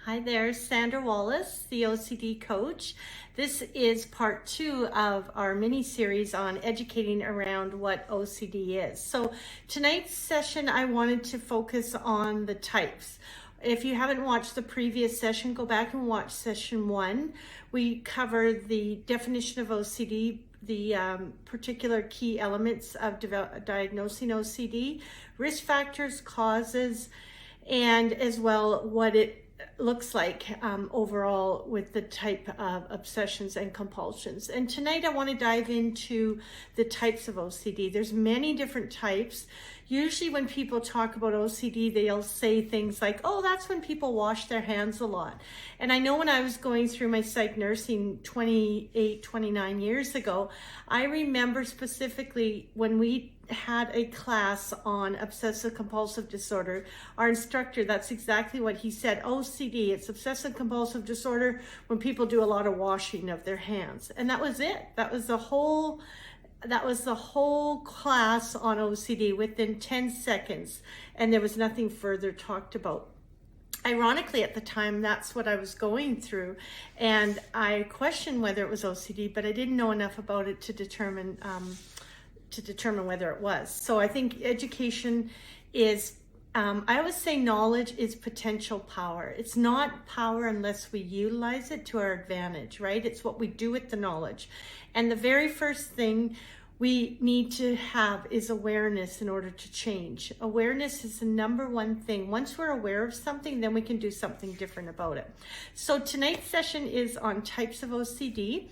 Hi there, Sandra Wallace, the OCD Coach. This is part 2 of our mini-series on educating around what OCD is. So tonight's session, I wanted to focus on the types. If you haven't watched the previous session, go back and watch session 1. We covered the definition of OCD, the particular key elements of diagnosing OCD, risk factors, causes, and as well what it looks like overall with the type of obsessions and compulsions. And tonight I want to dive into the types of OCD. There's many different types. Usually when people talk about OCD, they'll say things like, oh, that's when people wash their hands a lot. And I know when I was going through my psych nursing 29 years ago, I remember specifically when we had a class on obsessive compulsive disorder, our instructor, that's exactly what he said. OCD, it's obsessive compulsive disorder when people do a lot of washing of their hands. And that was it. That was the whole class on OCD within 10 seconds. And there was nothing further talked about. Ironically, at the time, that's what I was going through. And I questioned whether it was OCD, but I didn't know enough about it to determine whether it was. So I think education is, I always say knowledge is potential power. It's not power unless we utilize it to our advantage, right? It's what we do with the knowledge. And the very first thing we need to have is awareness in order to change. Awareness is the number one thing. Once we're aware of something, then we can do something different about it. So tonight's session is on types of OCD.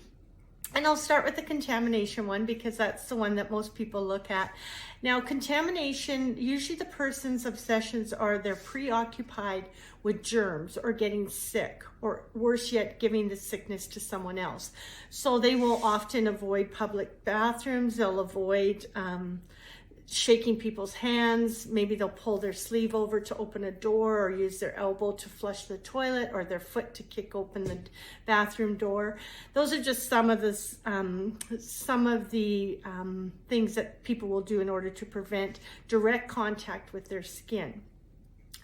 And I'll start with the contamination one because that's the one that most people look at. Now, contamination, usually the person's obsessions are they're preoccupied with germs or getting sick, or worse yet, giving the sickness to someone else. So they will often avoid public bathrooms, they'll avoid shaking people's hands. Maybe they'll pull their sleeve over to open a door, or use their elbow to flush the toilet, or their foot to kick open the bathroom door. Those are just some of the things that people will do in order to prevent direct contact with their skin.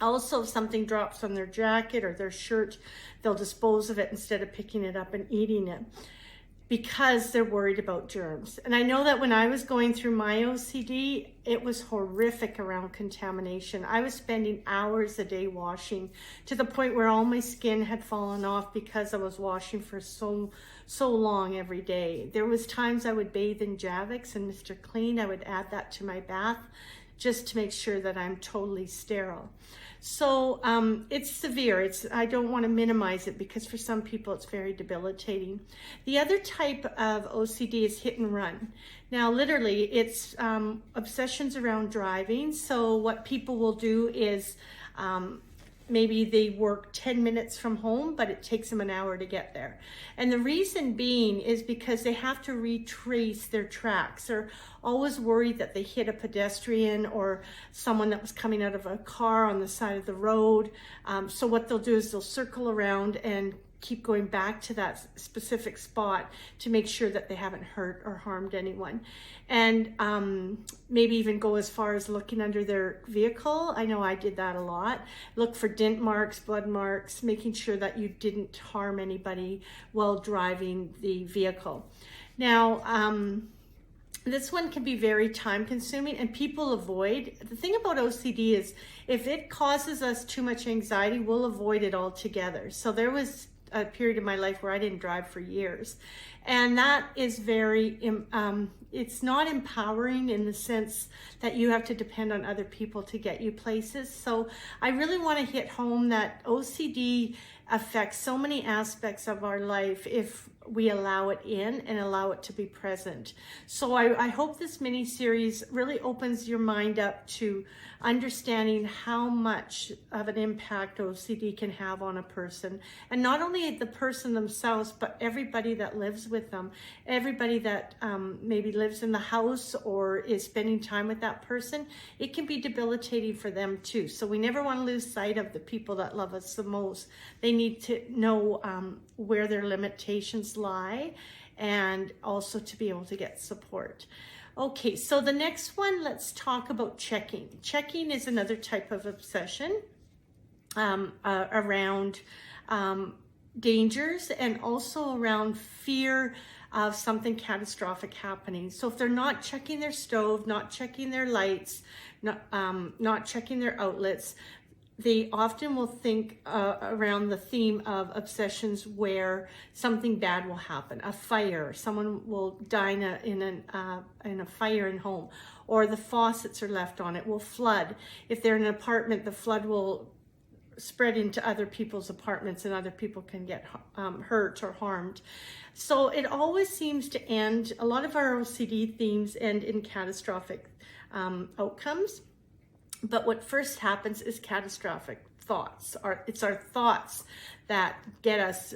Also, if something drops on their jacket or their shirt, they'll dispose of it instead of picking it up and eating it, because they're worried about germs. And I know that when I was going through my OCD, it was horrific around contamination. I was spending hours a day washing, to the point where all my skin had fallen off because I was washing for so long every day. There was times I would bathe in Javix and Mr. Clean. I would add that to my bath just to make sure that I'm totally sterile. So it's severe. I don't want to minimize it because for some people it's very debilitating. The other type of OCD is hit and run. Now, literally, it's obsessions around driving. So what people will do is maybe they work 10 minutes from home, but it takes them an hour to get there. And the reason being is because they have to retrace their tracks. They're always worried that they hit a pedestrian or someone that was coming out of a car on the side of the road. So what they'll do is they'll circle around and keep going back to that specific spot to make sure that they haven't hurt or harmed anyone. And maybe even go as far as looking under their vehicle. I know I did that a lot. Look for dent marks, blood marks, making sure that you didn't harm anybody while driving the vehicle. Now, this one can be very time consuming and people avoid. The thing about OCD is if it causes us too much anxiety, we'll avoid it altogether. So there was a period of my life where I didn't drive for years. And that is very, it's not empowering in the sense that you have to depend on other people to get you places. So I really want to hit home that OCD affects so many aspects of our life if we allow it in and allow it to be present. So I hope this mini series really opens your mind up to understanding how much of an impact OCD can have on a person, and not only the person themselves, but everybody that lives with them, everybody that maybe lives in the house or is spending time with that person. It can be debilitating for them too. So we never want to lose sight of the people that love us the most. They need to know where their limitations lie, and also to be able to get support. Okay, so the next one, let's talk about checking. Checking is another type of obsession. around dangers, and also around fear of something catastrophic happening. So if they're not checking their stove, not checking their lights, not checking their outlets, they often will think around the theme of obsessions where something bad will happen, a fire, someone will die in a fire in home, or the faucets are left on, it will flood. If they're in an apartment, the flood will spread into other people's apartments and other people can get hurt or harmed. So it always seems to end, a lot of our OCD themes end in catastrophic outcomes. But what first happens is catastrophic thoughts. It's our thoughts that get us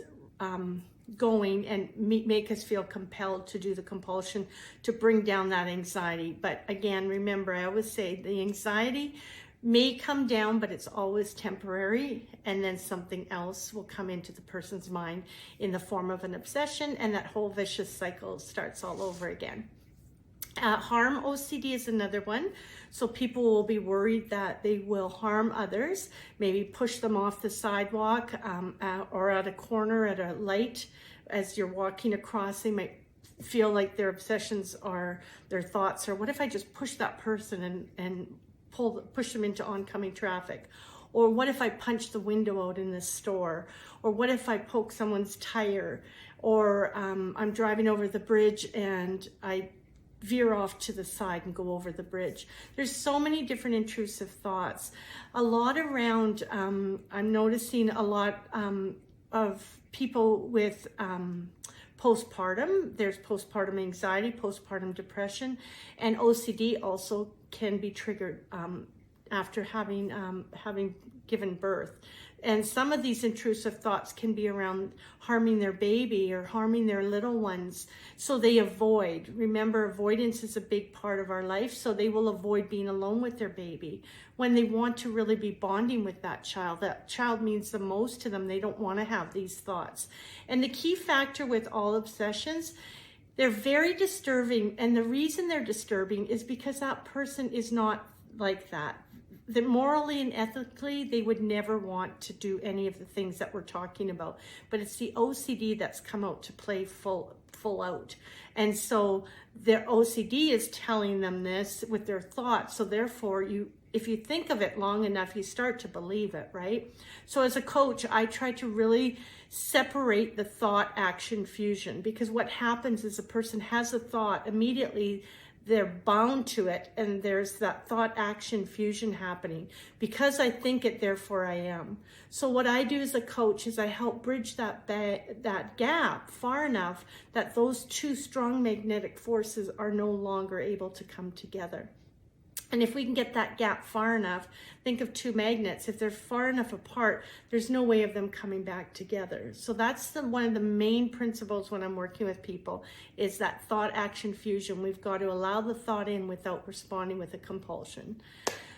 going and make us feel compelled to do the compulsion to bring down that anxiety. But again, remember, I always say the anxiety may come down, but it's always temporary, and then something else will come into the person's mind in the form of an obsession, and that whole vicious cycle starts all over again. Harm OCD is another one. So people will be worried that they will harm others, maybe push them off the sidewalk or at a corner at a light as you're walking across. They might feel like their obsessions are, their thoughts are, what if I just push that person and push them into oncoming traffic? Or what if I punch the window out in this store? Or what if I poke someone's tire? Or I'm driving over the bridge and I veer off to the side and go over the bridge. There's so many different intrusive thoughts. A lot around, I'm noticing a lot of people with postpartum. There's postpartum anxiety, postpartum depression, and OCD also can be triggered after having given birth. And some of these intrusive thoughts can be around harming their baby or harming their little ones. So they avoid. Remember, avoidance is a big part of our life. So they will avoid being alone with their baby when they want to really be bonding with that child. That child means the most to them. They don't want to have these thoughts. And the key factor with all obsessions, they're very disturbing. And the reason they're disturbing is because that person is not like that. That morally and ethically, they would never want to do any of the things that we're talking about. But it's the OCD that's come out to play full out. And so their OCD is telling them this with their thoughts. So therefore, if you think of it long enough, you start to believe it, right? So as a coach, I try to really separate the thought action fusion, because what happens is a person has a thought, immediately they're bound to it, and there's that thought action fusion happening. Because I think it, therefore I am. So what I do as a coach is I help bridge that gap far enough that those two strong magnetic forces are no longer able to come together. And if we can get that gap far enough, think of two magnets. If they're far enough apart, there's no way of them coming back together. So that's one of the main principles when I'm working with people, is that thought action fusion. We've got to allow the thought in without responding with a compulsion.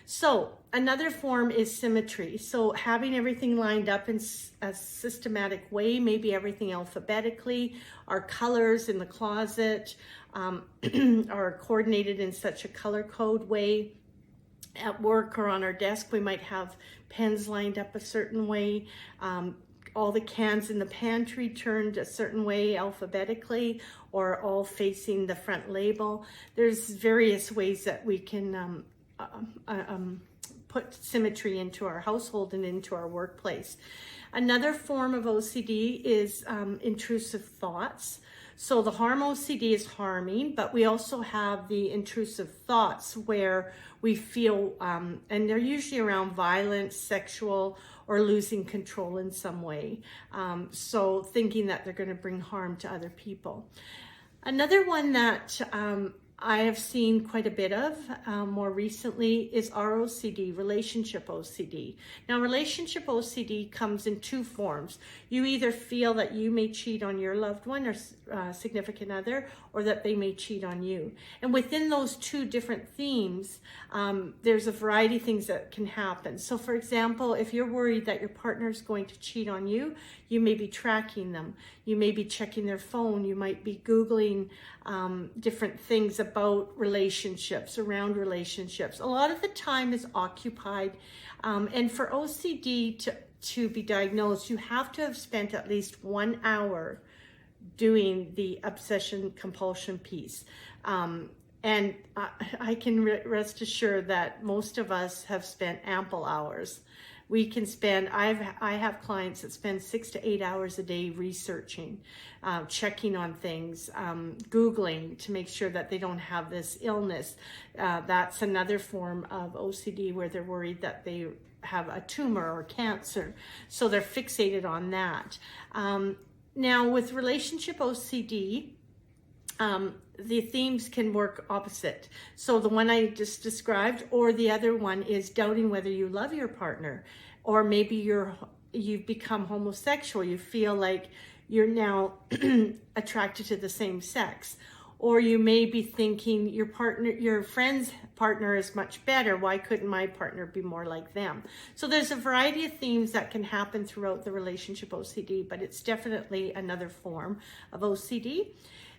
So another form is symmetry. So having everything lined up in a systematic way, maybe everything alphabetically, our colors in the closet are coordinated in such a color code way. At work or on our desk, we might have pens lined up a certain way. All the cans in the pantry turned a certain way alphabetically, or all facing the front label. There's various ways that we can put symmetry into our household and into our workplace. Another form of OCD is intrusive thoughts. So the harm OCD is harming, but we also have the intrusive thoughts where we feel, and they're usually around violence, sexual, or losing control in some way. So thinking that they're going to bring harm to other people. Another one that I have seen quite a bit of more recently is ROCD, relationship OCD. Now, relationship OCD comes in two forms. You either feel that you may cheat on your loved one or significant other, or that they may cheat on you. And within those two different themes, there's a variety of things that can happen. So for example, if you're worried that your partner is going to cheat on you, you may be tracking them. You may be checking their phone. You might be Googling different things about relationships, around relationships. A lot of the time is occupied. And for OCD to be diagnosed, you have to have spent at least 1 hour doing the obsession compulsion piece. And I can rest assured that most of us have spent ample hours. We can spend, I have clients that spend 6 to 8 hours a day researching, checking on things, Googling to make sure that they don't have this illness. That's another form of OCD where they're worried that they have a tumor or cancer. So they're fixated on that. Now with relationship OCD, the themes can work opposite. So the one I just described, or the other one is doubting whether you love your partner, or maybe you've become homosexual. You feel like you're now attracted to the same sex, or you may be thinking your friend's partner is much better. Why couldn't my partner be more like them? So there's a variety of themes that can happen throughout the relationship OCD, but it's definitely another form of OCD.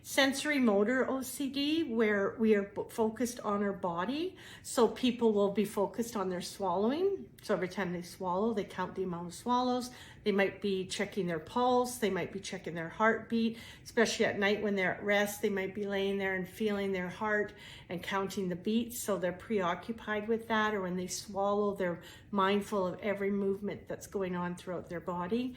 Sensory motor OCD, where we are focused on our body. So people will be focused on their swallowing. So every time they swallow, they count the amount of swallows. They might be checking their pulse. They might be checking their heartbeat, especially at night when they're at rest. They might be laying there and feeling their heart and counting the beats. So they're preoccupied with that. Or when they swallow, they're mindful of every movement that's going on throughout their body.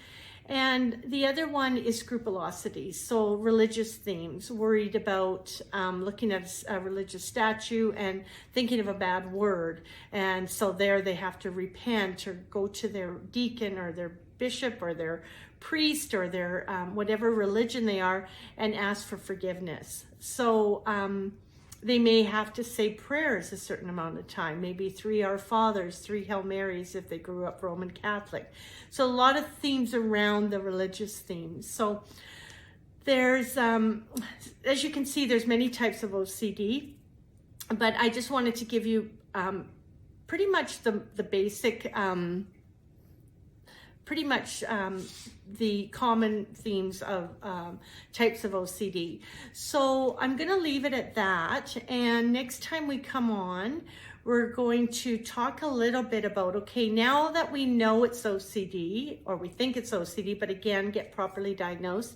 And the other one is scrupulosity, so religious themes, worried about looking at a religious statue and thinking of a bad word. And so there they have to repent or go to their deacon or their bishop or their priest or their whatever religion they are and ask for forgiveness. So they may have to say prayers a certain amount of time, maybe 3 Our Fathers, 3 Hail Marys if they grew up Roman Catholic. So a lot of themes around the religious themes. So there's, as you can see, there's many types of OCD, but I just wanted to give you pretty much the basic, the common themes of types of OCD. So I'm going to leave it at that. And next time we come on, we're going to talk a little bit about, okay, now that we know it's OCD, or we think it's OCD, but again, get properly diagnosed,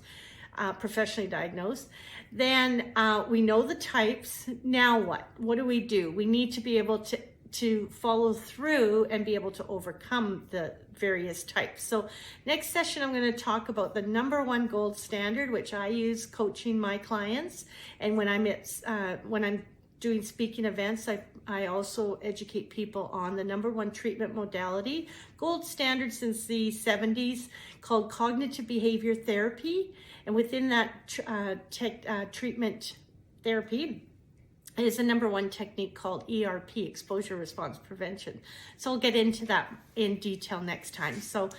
professionally diagnosed, then we know the types. Now what? What do? We need to be able to follow through and be able to overcome the various types. So next session, I'm going to talk about the #1 gold standard, which I use coaching my clients. And when I'm doing speaking events, I also educate people on the #1 treatment modality, gold standard since the 70s, called cognitive behavior therapy. And within that treatment therapy, is a #1 technique called ERP, exposure response prevention. So I'll get into that in detail next time. So